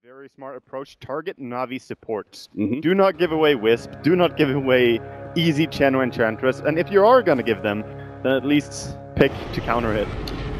Very smart approach. Target NaVi supports. Do not give away Wisp. Do not give away easy Channel Enchantress. And if you are going to give them, then at least pick to counter hit.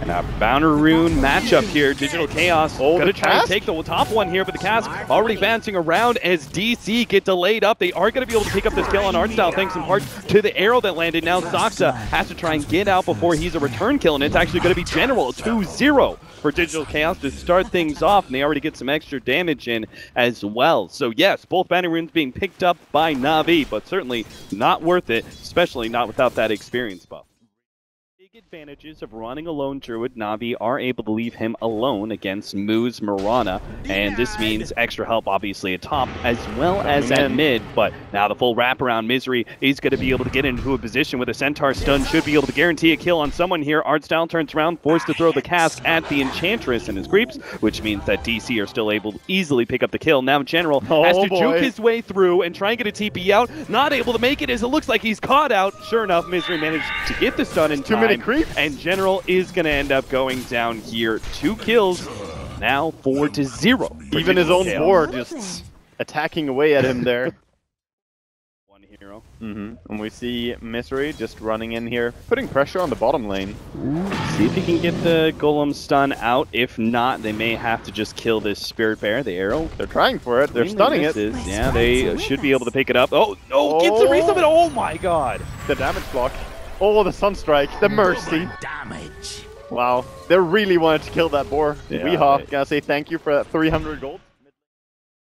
And a Bouncer Rune matchup here. Digital Chaos gonna try to take the top one here, but the Cask already bouncing around as DC get delayed up. They are going to be able to pick up this kill on Artstyle thanks in part to the arrow that landed. Now Saxa has to try and get out before he's a return kill, and it's actually going to be General 2-0 for Digital Chaos to start things off, and they already get some extra damage in as well. So yes, both Bounty Runes being picked up by NaVi, but certainly not worth it, especially not without that experience buff. Advantages of running a Lone Druid. NaVi are able to leave him alone against Moo's Mirana, and this means extra help obviously at top as well as at mid, but now the full wraparound Misery is going to be able to get into a position with a Centaur stun, should be able to guarantee a kill on someone here. Artstyle turns around, forced to throw the Cask at the Enchantress and his creeps, which means that DC are still able to easily pick up the kill. Now General has to juke his way through and try and get a TP out, not able to make it as it looks like he's caught out. Sure enough, Misery managed to get the stun in time. And General is going to end up going down here. 2 kills, now 4-0. Even his own board just attacking away at him there. One hero. And we see Misery just running in here, putting pressure on the bottom lane. See if he can get the Golem stun out. If not, they may have to just kill this Spirit Bear, the arrow. They're trying for it. They're stunning it. Yeah, they should be able to pick it up. Oh, no, gets the reason. Oh my god. The damage block. Oh, the Sunstrike, the Mercy. Damage. Wow, they really wanted to kill that boar. Yeah, Weehaw, gotta say thank you for that 300 gold.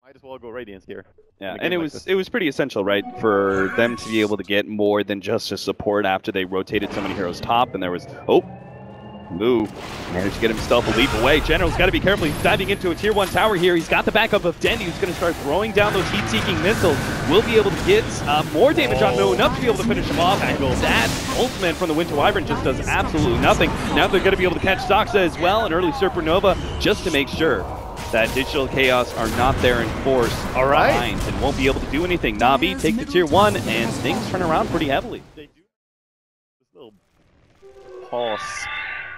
Might as well go Radiance here. Yeah, and it was pretty essential, right, for them to be able to get more than just a support after they rotated so many heroes top, and there was, Moo managed to get himself a leap away. General's got to be careful. He's diving into a tier 1 tower here. He's got the backup of Dendi, who's going to start throwing down those heat-seeking missiles. Will be able to get more damage on Moo, enough to be able to finish him off. And that ultimate from the Winter Wyvern just does absolutely nothing. Now they're going to be able to catch Saxa as well, an early Supernova, just to make sure that Digital Chaos are not there in force behind and won't be able to do anything. NaVi take the tier 1, and things turn around pretty heavily. They do this little pause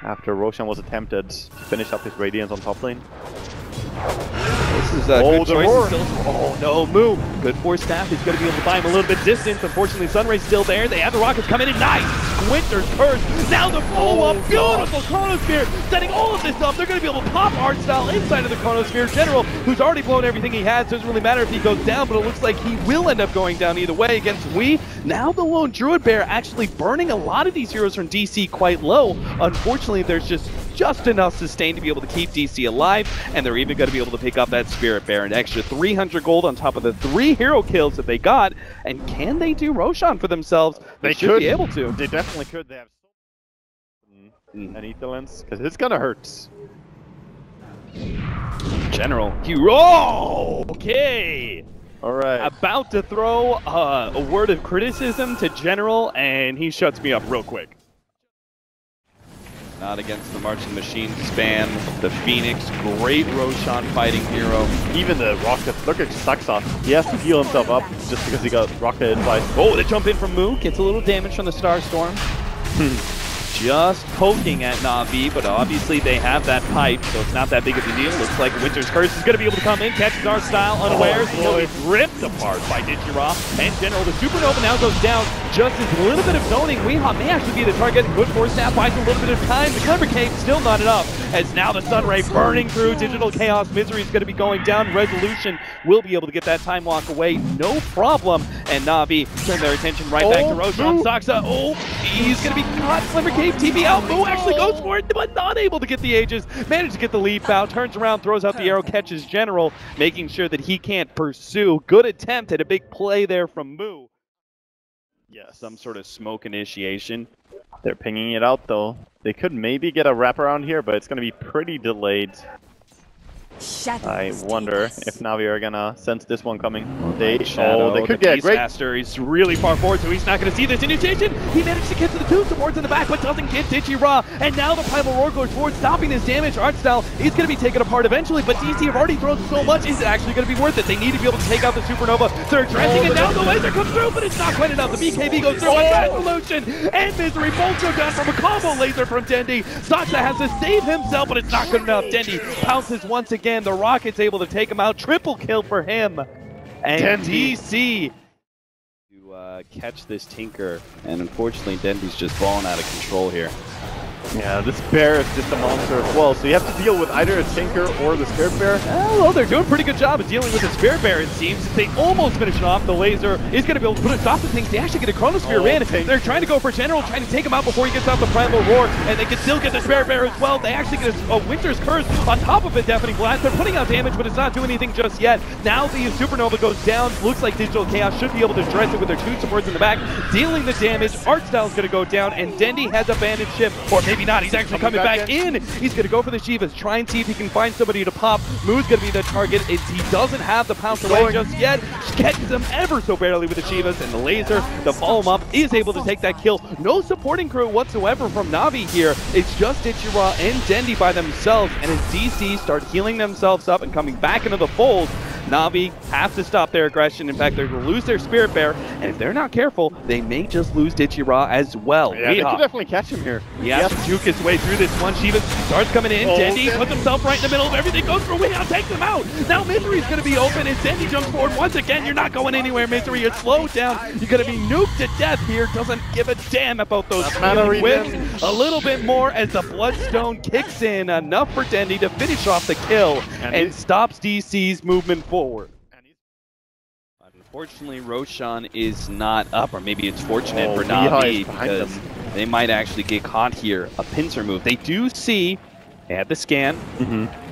after Roshan was attempted to finish up his Radiance on top lane. This is a good choice. Still. Oh no, Moo. Good force staff. He's going to be able to buy him a little bit distance. Unfortunately, Sunray's still there. They have the rockets come in and nice. Winter's Curse. Now the follow-up. Beautiful Chronosphere. Setting all of this up. They're going to be able to pop Artstyle inside of the Chronosphere. General, who's already blown everything he has, doesn't really matter if he goes down, but it looks like he will end up going down either way against Wii. Now the Lone Druid Bear actually burning a lot of these heroes from DC quite low. Unfortunately, there's just enough sustain to be able to keep DC alive, and they're even going to be able to pick up that Spirit Bear, an extra 300 gold on top of the 3 hero kills that they got. And can they do Roshan for themselves? They should be able to. They definitely could. They have an Etherlens, because it's gonna hurt. General, okay. All right. About to throw a word of criticism to General, and he shuts me up real quick. Not against the Marching Machine spam. The Phoenix, great Roshan fighting hero. Even the rocket, look at Saxa. He has to heal himself up just because he got rocketed by. Oh, the jump in from Moo. Gets a little damage from the Starstorm. Just poking at NaVi, but obviously they have that pipe, so it's not that big of a deal. Looks like Winter's Curse is going to be able to come in, catches Artstyle unawares, until he's ripped apart by Digiraw. And General, the Supernova now goes down. Just a little bit of zoning. Weehaw may actually be the target. Good force snap, buys a little bit of time. The Clever Cave still not enough, as now the Sunray burning through. Digital Chaos Misery is going to be going down. Resolution will be able to get that time walk away, no problem. And NaVi turn their attention right back to Roshan. Saxa, he's going to be caught. Clever Cave TP out. Moo actually goes for it, but not able to get the Aegis. Managed to get the leap out. Turns around, throws out the arrow, catches General, making sure that he can't pursue. Good attempt at a big play there from Moo. Yeah, some sort of smoke initiation. They're pinging it out though. They could maybe get a wraparound here, but it's going to be pretty delayed. I wonder if NaVi are gonna sense this one coming. They could get a great master. He's really far forward, so he's not gonna see this initiation. He managed to get to the 2 supports in the back, but doesn't get Digiraw. And now the Primal Roar goes forward, stopping this damage. Artstyle is gonna be taken apart eventually, but DC have already thrown so much. Is it actually gonna be worth it? They need to be able to take out the Supernova. They're addressing it now. The laser comes through, but it's not quite enough. The BKB goes through. Resolution and Misery both go down from a combo laser from Dendi. Saxa has to save himself, but it's not good enough. Dendi pounces once again. again. The Rocket's able to take him out. Triple kill for him. And DC to catch this Tonker. And unfortunately, Dendi's just falling out of control here. Yeah, this bear is just a monster as well, so you have to deal with either a Tonker or the Spirit Bear. Well, they're doing a pretty good job of dealing with the Spirit Bear, it seems. They almost finish it off. The laser is going to be able to put a stop to things. They actually get a Chronosphere in. Tonker. They're trying to go for General, trying to take him out before he gets out the Primal Roar, and they can still get the Spirit Bear as well. They actually get a Winter's Curse on top of a Deafening Blast. They're putting out damage, but it's not doing anything just yet. Now the Supernova goes down. Looks like Digital Chaos should be able to address it with their 2 supports in the back, dealing the damage. Artstyle's going to go down, and Dendi has a bandage ship, or maybe not. He's actually coming back in. He's going to go for the Shivas, try and see if he can find somebody to pop. Moo's going to be the target. He doesn't have the pounce away just yet. Catches him ever so barely with the Shivas, and the laser to follow him up is able to take that kill. No supporting crew whatsoever from NaVi here. It's just Ichira and Dendi by themselves, and as DC start healing themselves up and coming back into the fold, NaVi have to stop their aggression. In fact, they're going to lose their Spirit Bear, and if they're not careful, they may just lose Ichira as well. Yeah, they can definitely catch him here. He has to juke his way through this one. Shiva starts coming in. Dendi puts himself right in the middle of everything. Goes for Weehaw, takes him out. Now Misery's going to be open, and Dendi jumps forward once again. You're not going anywhere, Misery. You're slowed down. You're going to be nuked to death here. Doesn't give a damn about those healing whips. A little bit more as the Bloodstone kicks in. Enough for Dendi to finish off the kill and stops DC's movement forward. Unfortunately, Roshan is not up, or maybe it's fortunate for NaVi because they might actually get caught here. A pincer move. They do see, they had the scan,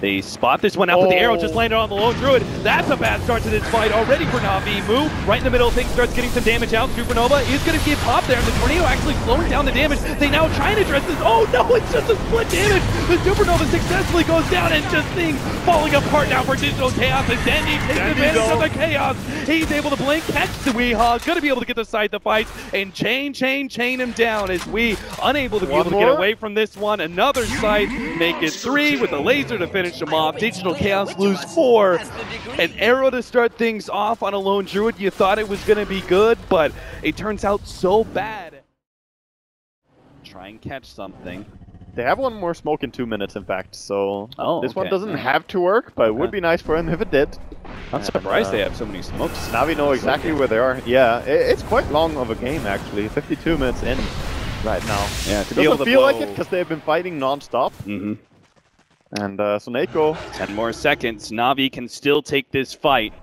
they spot this one out, but the arrow just landed on the Lone Druid. That's a bad start to this fight already for NaVi. Move right in the middle of things, starts getting some damage out. Supernova is going to get popped there, and the Tornado actually slowing down the damage. They now try and address this. Oh no, it's just a split damage. The Supernova successfully goes down, and just things falling apart now for Digital Chaos. And Dendi takes advantage of the chaos. He's able to blink, catch the Weehaw, going to be able to get the side to fight, and chain him down as we unable to be able to get away from this one. Another side, make it 3 with the laser to finish them off. Digital Chaos lose 4. An arrow to start things off on a Lone Druid. You thought it was going to be good, but it turns out so bad. Try and catch something. They have one more smoke in 2 minutes, in fact, so this one doesn't Yeah. have to work, but it would be nice for him if it did. I'm surprised they have so many smokes. NaVi know exactly where they are. Yeah, it's quite long of a game, actually. 52 minutes in right now. Yeah, to be able to feel like it because they've been fighting non-stop. And so Neko. 10 more seconds. NaVi can still take this fight.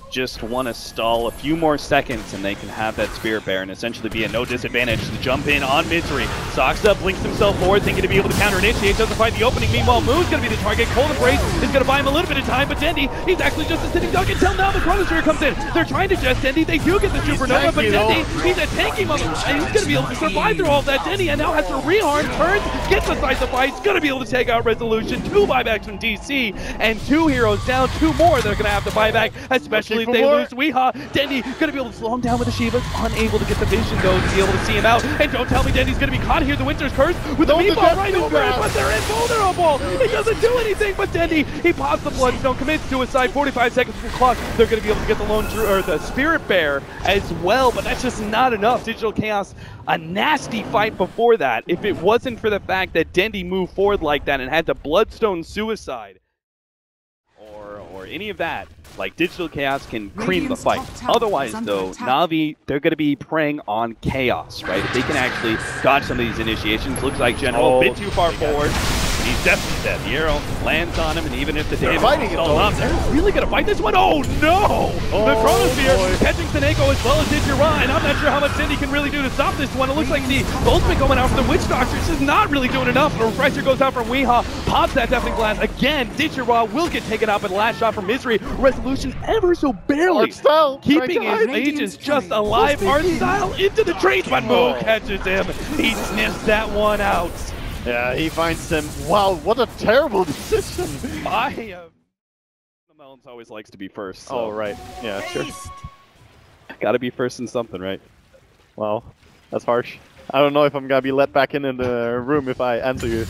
Just want to stall a few more seconds and they can have that Spirit Bear and essentially be at no disadvantage to jump in on Misery. Soxa blinks himself forward, thinking to be able to counter-initiate, doesn't find the opening. Meanwhile, Moon's going to be the target. Cold Embrace is going to buy him a little bit of time, but Dendi, he's actually just a sitting duck until now the Chronosphere comes in. They're trying to just Dendi. They do get the Supernova, but Dendi, he's a tanky mother, and he's going to be able to survive through all of that. Dendi and now has to rearm, turns, gets the size of fight, he's going to be able to take out Resolution. 2 buybacks from DC, and 2 heroes down, 2 more they're going to have to buy back, especially if they lose Weehaw. Dendi gonna be able to slow him down with the Shivas, unable to get the vision though to be able to see him out. And don't tell me Dendi's gonna be caught here. The Winter's Curse with the meatball right over it, but they're invulnerable. It doesn't do anything, but Dendi, he pops the Bloodstone, commits suicide. 45 seconds from the clock. They're gonna be able to get the Lone Druid or the Spirit Bear as well, but that's just not enough. Digital Chaos, a nasty fight before that. If it wasn't for the fact that Dendi moved forward like that and had the Bloodstone suicide, or any of that, like Digital Chaos can cream the fight. Otherwise, though, NaVi, they're going to be preying on Chaos, right? If they can actually dodge some of these initiations, looks like General a bit too far forward. He's definitely dead. The arrow lands on him, and even if the damage is all up, they're really going to fight this one. Oh, no! The Chronosphere catching Taneko as well as Ichira, and I'm not sure how much Dendi can really do to stop this one. It looks like the ultimate going out for the Witch Doctor. This is not really doing enough. The refresher goes out from Weehaw, pops that Deafening Blast. Again, Ichira will get taken out by the last shot from Misery. Resolution ever so barely keeping his ages just alive. Artstyle into the trees, but Mo catches him. He sniffs that one out. Yeah, he finds him. Wow, what a terrible decision. The Melons always likes to be first. So. Oh, right. Yeah, sure. Gotta be first in something, right? Wow, that's harsh. I don't know if I'm gonna be let back in the room if I answer you.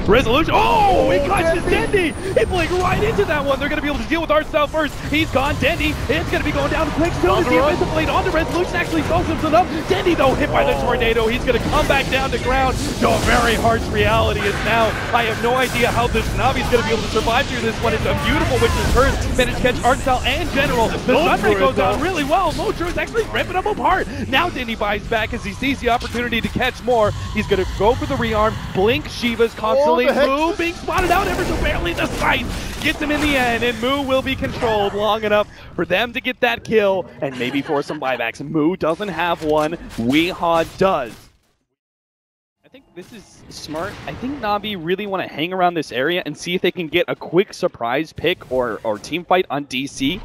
Resolution. Oh, he catches Dendi. He blinked right into that one. They're going to be able to deal with Artstyle first. He's gone. Dendi is going to be going down quick. Soon as the offensive blade onto Resolution actually throws himself up. Dendi, though, hit by the tornado. He's going to come back down to ground. So a very harsh reality is now. I have no idea how this NaVi is going to be able to survive through this one. It's a beautiful Witch's Curse. Managed to catch Artstyle and General. The Sunray goes down really well. Lone Druid is actually ripping them apart. Now Dendi buys back as he sees the opportunity to catch more. He's going to go for the rearm. Blink Shiva's constantly. Moo being spotted out ever so barely. The sight gets him in the end, and Moo will be controlled long enough for them to get that kill and maybe for some buybacks. Moo doesn't have one. Weehaw does. I think this is smart. I think NaVi really want to hang around this area and see if they can get a quick surprise pick or team fight on DC.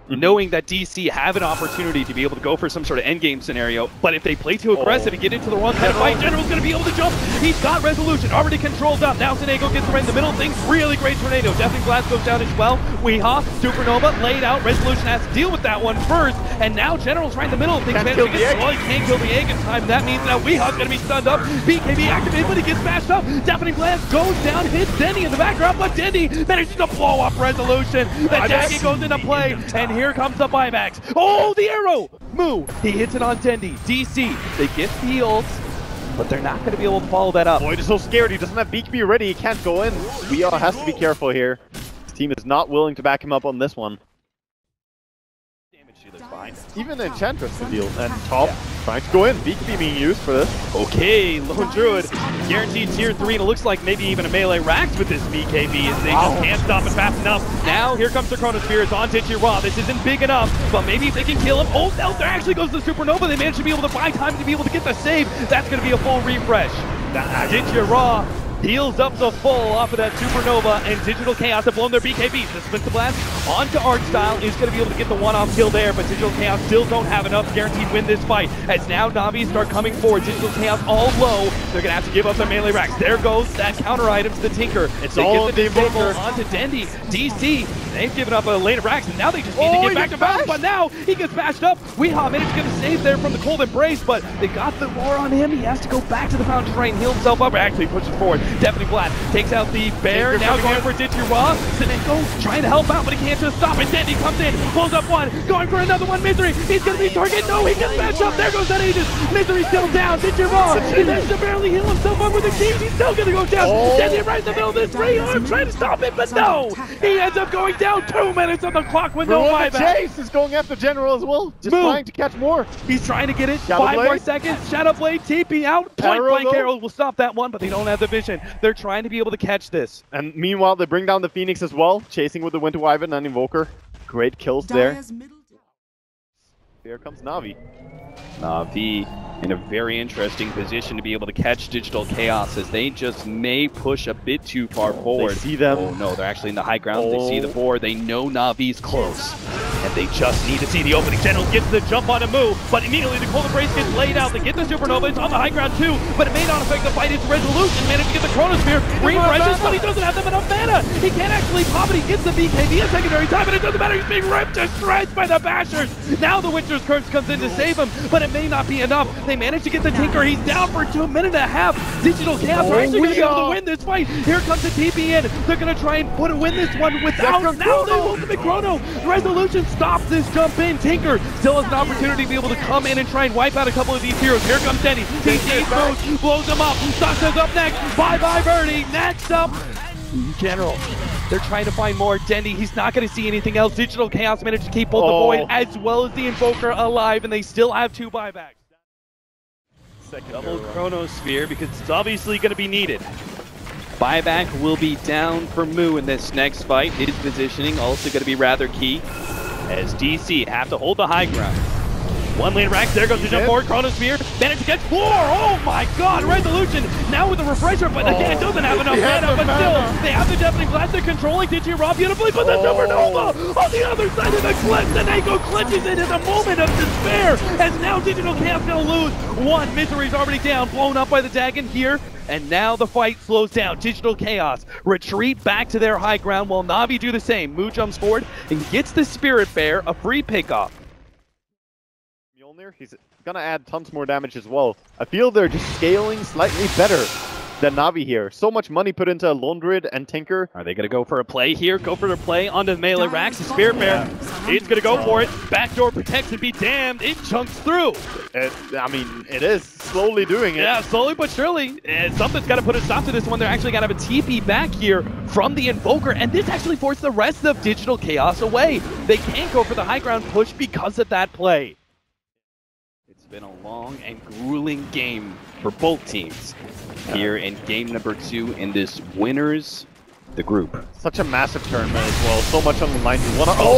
Knowing that DC have an opportunity to be able to go for some sort of endgame scenario, but if they play too aggressive and get into the wrong kind of fight, General's going to be able to jump. He's got Resolution already controlled up. Now Senego gets right in the middle. Things really great tornado. Definitely Blast goes down as well. Weehaw, Supernova laid out. Resolution has to deal with that one first, and now General's right in the middle. Things managed to get slow. He can't kill the egg in time. That means that Weehaw's going to be stunned up. BKB activated, but he gets smashed up. Deafening Blast goes down, hits Dendi in the background, but Dendi manages to blow up Resolution. The jacket goes into play, and here comes the buybacks. Oh, the arrow! Moo, he hits it on Dendi. DC, they get the ult, but they're not going to be able to follow that up. Void is so scared. He doesn't have BKB ready. He can't go in. VR has to be careful here. His team is not willing to back him up on this one. Fine. Even Enchantress to deal. And top trying to go in. BKB being used for this. Okay, Lone Druid guaranteed tier 3, and it looks like maybe even a melee racks with this BKB as they just can't stop it fast enough. Now here comes the Chronosphere. It's on Titira. This isn't big enough, but maybe if they can kill him. Oh, no, there actually goes the Supernova. They managed to be able to buy time to be able to get the save. That's going to be a full refresh. Titira heals up the full off of that Supernova, and Digital Chaos have blown their BKBs. The Spin to Blast onto Artstyle is going to be able to get the one-off kill there, but Digital Chaos still don't have enough guaranteed win this fight. As now NaVi start coming forward, Digital Chaos all low. They're going to have to give up their melee racks. There goes that counter item to the Tinker. It's all the Invoker onto Dendi. DC, they've given up a lane of racks, and now they just need to get back to bounce, but now he gets bashed up. Weehaw managed to get a save there from the Cold Embrace, but they got the roar on him. He has to go back to the fountain to try and heal himself up, or actually pushes forward. Definitely Blast takes out the bear, now going for Titira. Senego trying to help out, but he can't just stop it. Dendi comes in, pulls up one, going for another one. Misery, he's going to be target. No, he gets smashed up. There goes that Aegis. Misery still down. Titira, he managed to barely heal himself up with the keys. He's still going to go down. Dendi right in the middle of this rearm, trying to stop it, but no. He ends up going down. 2 minutes on the clock with no buyback. Chase is going after General as well, just trying to catch more. He's trying to get it. 5 more seconds. Shadow Blade, TP out. Point blank arrow will stop that one, but they don't have the vision. They're trying to be able to catch this. And meanwhile, they bring down the Phoenix as well, chasing with the Winter Wyvern and Invoker. Great kills there. Here comes NaVi. NaVi in a very interesting position to be able to catch Digital Chaos, as they just may push a bit too far forward. They see them. Oh no, they're actually in the high ground. They see the 4. They know NaVi's close. And they just need to see the opening. General gets the jump on a move, but immediately the Cold Embrace gets laid out. They get the Supernova. It's on the high ground too, but it may not affect the fight. It's Resolution. Managed to get the Chronosphere. Refreshes, but he doesn't have enough mana. He can't actually pop it. He gets the BKB at secondary time, and it doesn't matter. He's being ripped to shreds by the Bashers. Now the Witcher's Curse comes in to save him, but it may not be enough. They manage to get the Tinker. He's down for 2 minutes and a half. Digital Chaos are actually going to be able to win this fight. Here comes the TP in. They're going to try and win this one without. Now they ultimate Chrono. Resolution stops this jump in. Tinker still has an opportunity to be able to come in and try and wipe out a couple of these heroes. Here comes Dendi. DC blows him up. Sasha's up next. Bye-bye, Birdie. Next up, General. They're trying to find more. Dendi, he's not going to see anything else. Digital Chaos managed to keep both the Void as well as the Invoker alive, and they still have 2 buybacks. Double Chronosphere, because it's obviously going to be needed. Buyback will be down for Moo in this next fight. His positioning also going to be rather key, as DC have to hold the high ground. 1 lane racks, there goes the jump forward, Chronosphere, managed to get 4, oh my god, Resolution, now with the refresher, but again, doesn't have enough mana, but still, they have the Deafening Blast, they're controlling Titira beautifully, but the Supernova on the other side of the cliff, Senego clinches it in a moment of despair, as now Digital Chaos gonna lose 1, Misery's already down, blown up by the Dagon here, and now the fight slows down. Digital Chaos retreat back to their high ground while NaVi do the same. Moo jumps forward and gets the Spirit Bear, a free pickoff. He's gonna add tons more damage as well. I feel they're just scaling slightly better. than NaVi here. So much money put into Lone Druid and Tonker. Are they going to go for a play here? Go for the play onto the melee racks. The Spirit Bear, it's going to go for it. Backdoor protects and be damned. It chunks through. I mean, it is slowly doing it. Yeah, slowly but surely. Something's got to put a stop to this one. They're actually going to have a TP back here from the Invoker, and this actually forced the rest of Digital Chaos away. They can't go for the high ground push because of that play. It's been a long and grueling game for both teams here in game number 2 in this winners the group. Such a massive tournament as well. So much on the line.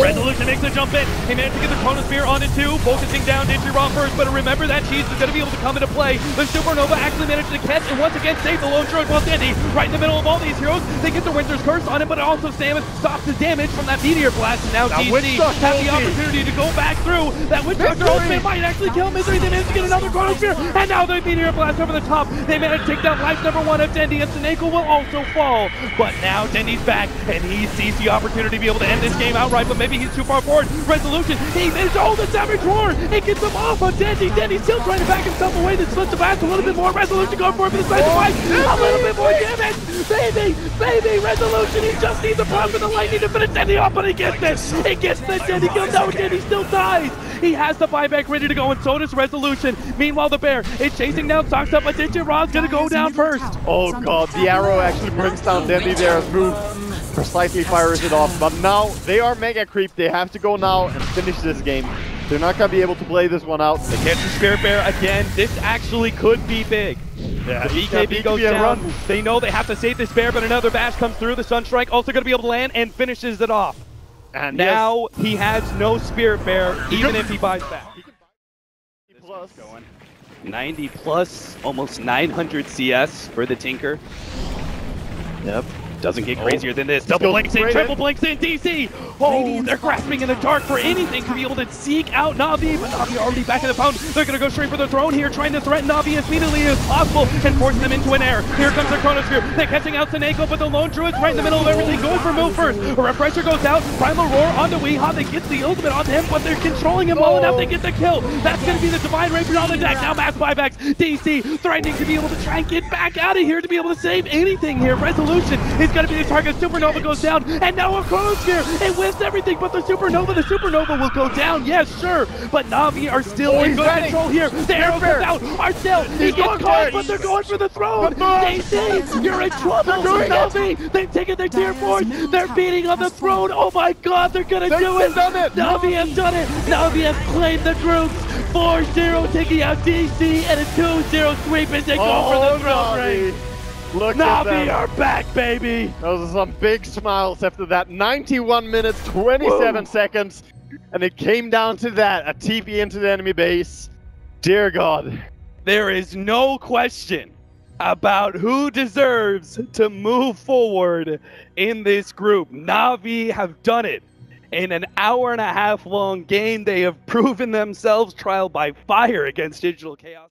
Resolution makes the jump in. He managed to get the Chronosphere on it too, focusing down Dendi first, but remember that cheese is going to be able to come into play. The Supernova actually managed to catch and once again save the Lone Druid while Dendi, right in the middle of all these heroes, they get the Winter's Curse on him, but also Samus stops the damage from that Meteor Blast, and now DC have the opportunity to go back through. That Witchcracker ultimate might actually kill Misery. They managed to get another Chronosphere, and now the Meteor Blast over the top. They managed to take down life number 1 of Dendi, and Seneko will also fall. But now Dendi's back, and he sees the opportunity to be able to end this game outright, but maybe he's too far forward. Resolution, he managed to hold the Savage Roar. It gets him off on Dendi. Dendi still trying to back himself away. That splits the blast a little bit more. Resolution going for it for the side of the fight. A little bit more damage. Baby, Resolution. He just needs a block for the lightning to finish Dendi off, but he gets this. He gets this. Dendi kills out. Dendi still dies. He has the buyback ready to go, and so does Resolution. Meanwhile, the Bear is chasing down, stocks up, but Rod's gonna go down first. Oh god, the arrow actually brings down Dendi there. Move precisely fires it off, but now they are mega creep. They have to go now and finish this game. They're not gonna be able to play this one out. They catch the Spirit Bear again. This actually could be big. Yeah, the BKB goes down. They know they have to save this Bear, but another bash comes through. The Sunstrike also gonna be able to land and finishes it off. And now he has no Spirit Bear, even if he buys back. 90 plus, almost 900 CS for the Tonker. Yep. Doesn't get crazier than this. Double blinks in, triple blinks in, DC! Oh, they're grasping in the dark for anything to be able to seek out NaVi, but NaVi already back in the pound. They're going to go straight for the throne here, trying to threaten NaVi as immediately as possible and force them into an air. Here comes the Chronosphere. They're catching out Seneko, but the Lone Druid's right in the middle of everything, going for move first. A Refresher goes out, Primal Roar onto Weehaw. They get the ultimate onto him, but they're controlling him well enough to get the kill. That's going to be the Divine Rapier on the deck. Now mass buybacks. DC threatening to be able to try and get back out of here to be able to save anything here. Resolution is going to be the target. Supernova goes down, and now a Chronosphere. It whiffs everything but the Supernova. The Supernova will go down, yes, sure, but NaVi are still in good control here. The arrow goes out. Arcel, he gets caught, but they're going for the throne. DC, you're in trouble. NaVi, they've taken their tier 4. They're beating on the throne. Oh my god, they're gonna do it. NaVi has done it. NaVi has claimed the groups. 4-0 taking out DC, and a 2-0 sweep as they go for the throne ring. Look NaVi are back, baby! Those are some big smiles after that. 91 minutes, 27 seconds, and it came down to that. A TP into the enemy base. Dear God. There is no question about who deserves to move forward in this group. NaVi have done it. In an hour-and-a-half long game, they have proven themselves trial by fire against Digital Chaos.